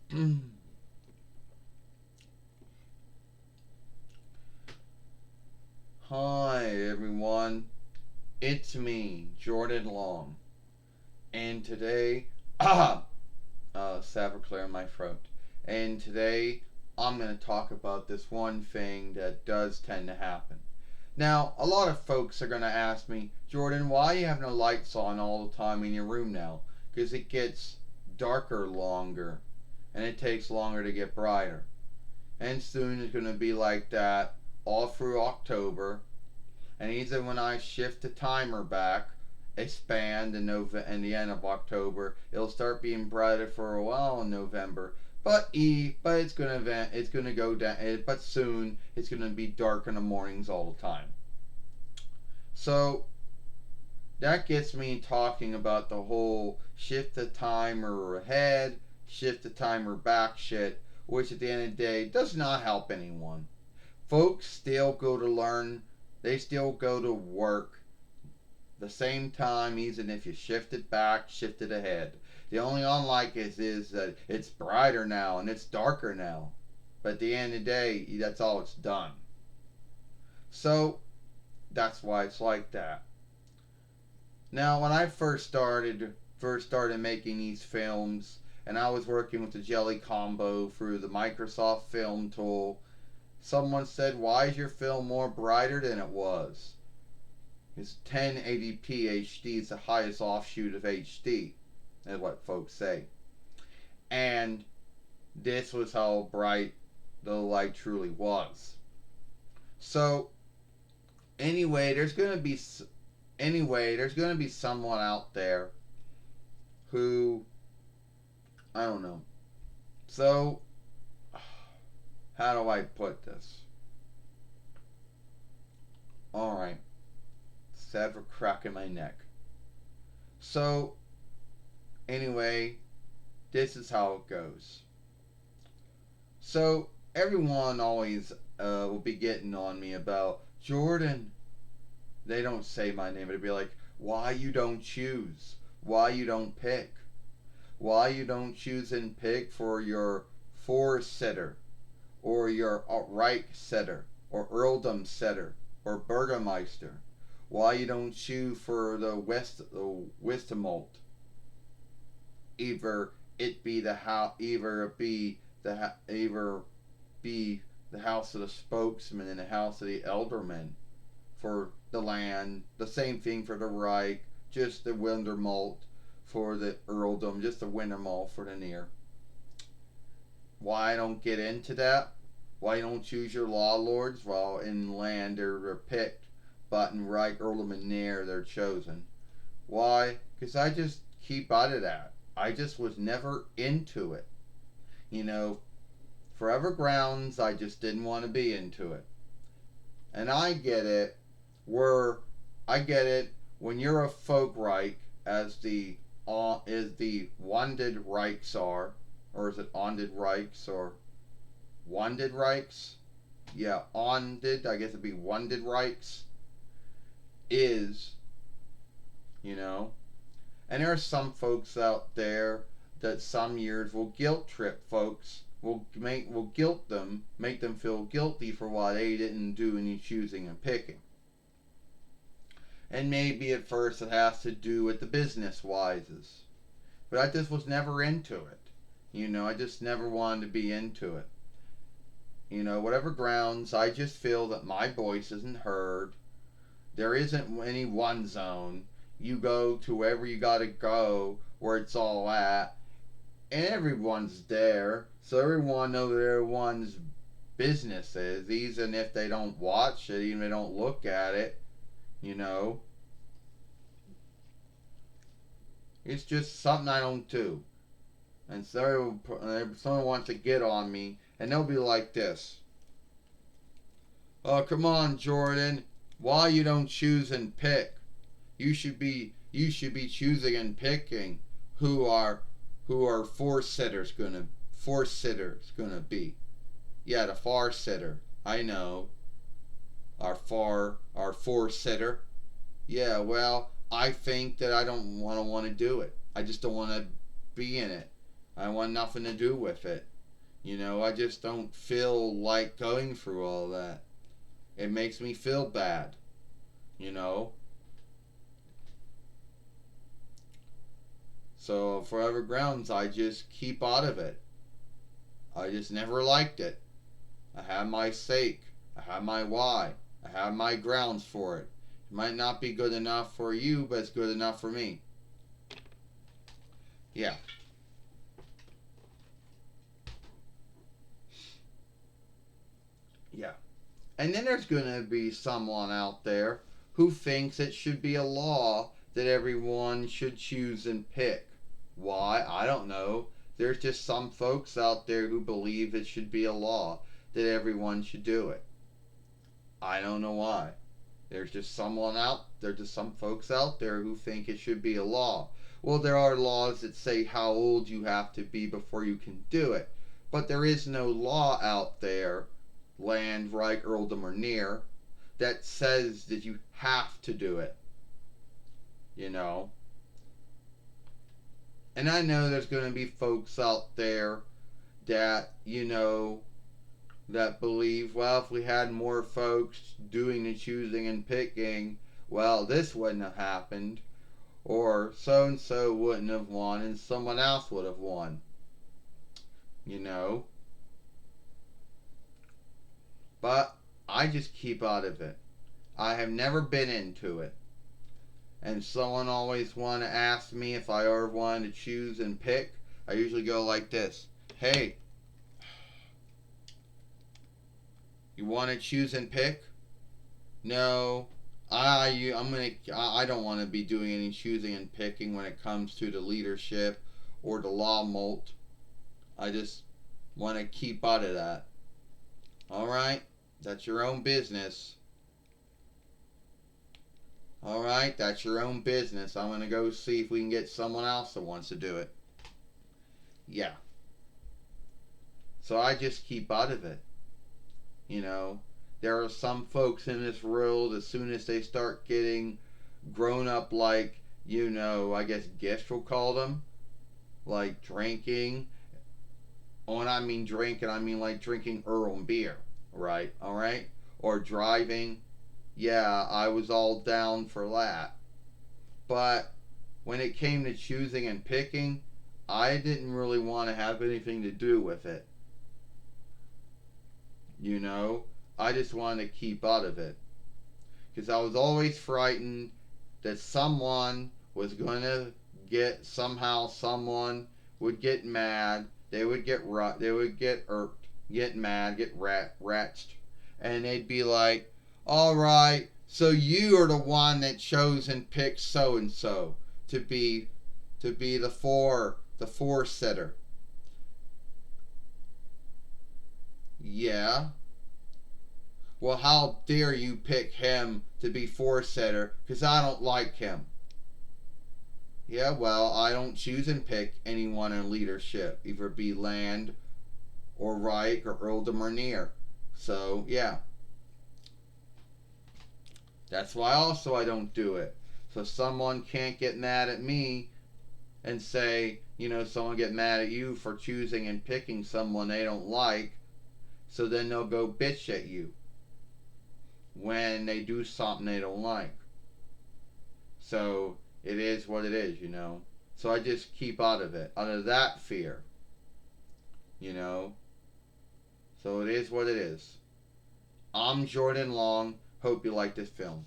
Hi everyone, it's me, Jordan Long, and today, Savor clear in my throat, and today I'm going to talk about this one thing that does tend to happen. Now, a lot of folks are going to ask me, Jordan, why are you having the lights on all the time in your room now? Because it gets darker longer, and it takes longer to get brighter. And soon it's going to be like that all through October. And even when I shift the timer back, expand in the end of October, it'll start being brighter for a while in November. But it's gonna go down. But soon it's gonna be dark in the mornings all the time. So that gets me talking about the whole shift the timer ahead, shift the timer back shit, which at the end of the day does not help anyone. Folks still go to learn, they still go to work the same time, even if you shift it back, shift it ahead. The only unlike is that it's brighter now and it's darker now. But at the end of the day, that's all it's done. So that's why it's like that. Now, when I first started making these films, and I was working with the Jelly Combo through the Microsoft Film tool, someone said, "Why is your film more brighter than it was?" It's 1080p HD is the highest offshoot of HD, is what folks say. And this was how bright the light truly was. So anyway, there's gonna be someone out there who I don't know. So how do I put this? All right, sad for cracking my neck. So anyway, this is how it goes. So everyone always will be getting on me about Jordan. They don't say my name. It'd be like, why you don't choose? Why you don't pick? Why you don't choose and pick for your Vorsitter or your Reich setter or Earldom setter or Burgermeister? Why you don't choose for the Westmolt? Either it be the house, either be the house of the spokesman and the house of the elderman for the land. The same thing for the Reich, just the Wintermalt for the earldom, just the Wintermalt for the near. Why I don't get into that? Why you don't choose your law lords? Well, in land they're picked, but in Reich, earldom, and near they're chosen. Why? Because I just keep out of that. I just was never into it. You know, forever grounds, I just didn't want to be into it. And I get it where I get it when you're a folk Reich, as the is the Wanded Reichs are, or is it Onded Reichs or Wanded Reichs? Yeah, Onded, I guess it'd be Wanded Reichs is, you know. And there are some folks out there that some years will guilt trip folks, will guilt them, make them feel guilty for what they didn't do any choosing and picking. And maybe at first it has to do with the business wises. But I just was never into it. I just never wanted to be into it. Whatever grounds, I just feel that my voice isn't heard. There isn't any one zone. You go to wherever you gotta go, where it's all at, and everyone's there, so everyone knows what everyone's business is, even if they don't watch it, even if they don't look at it. You know, it's just something I don't do. And so someone wants to get on me, and they'll be like this: "Oh, come on, Jordan. Why you don't choose and pick? You should be choosing and picking who are four sitters gonna be. Yeah, the far sitter. I know. Our four sitter. Yeah, well, I think that I don't want to do it. I just don't want to be in it. I want nothing to do with it. I just don't feel like going through all that. It makes me feel bad. You know? So, Forever Grounds, I just keep out of it. I just never liked it. I have my sake. I have my why. I have my grounds for it. It might not be good enough for you, but it's good enough for me. Yeah. Yeah. And then there's going to be someone out there who thinks it should be a law that everyone should choose and pick. Why? I don't know. There's just some folks out there who believe it should be a law that everyone should do it. I don't know why. There's just some folks out there who think it should be a law. Well, there are laws that say how old you have to be before you can do it. But there is no law out there, land, Reich, earldom, or near, that says that you have to do it. You know? And I know there's going to be folks out there that, that believe, well, if we had more folks doing the choosing and picking, well, this wouldn't have happened. Or so and so wouldn't have won and someone else would have won. You know? But I just keep out of it. I have never been into it. And someone always want to ask me if I ever wanted to choose and pick. I usually go like this. Hey, you want to choose and pick? No, I don't want to be doing any choosing and picking when it comes to the leadership or the law molt. I just want to keep out of that. All right, that's your own business. All right, that's your own business. I'm gonna go see if we can get someone else that wants to do it. Yeah. So I just keep out of it. You know, there are some folks in this world, as soon as they start getting grown up, like, I guess gifts will call them, like drinking. When I mean drinking, I mean like drinking Earl beer, right? All right? Or driving. Yeah, I was all down for that. But when it came to choosing and picking, I didn't really want to have anything to do with it. You know, I just wanted to keep out of it. Because I was always frightened that someone was going to somehow someone would get mad, they would get irked, get mad, get ratched, and they'd be like, all right, so you are the one that chose and picked so and so to be the four setter. Yeah. Well, how dare you pick him to be four setter? Because I don't like him. Yeah, well, I don't choose and pick anyone in leadership, either be land or Reich or earldom or near. So, yeah. That's why also I don't do it. So someone can't get mad at me and say, someone get mad at you for choosing and picking someone they don't like. So then they'll go bitch at you when they do something they don't like. So it is what it is. So I just keep out of it, out of that fear, you know. So it is what it is. I'm Jordan Long. Hope you like this film.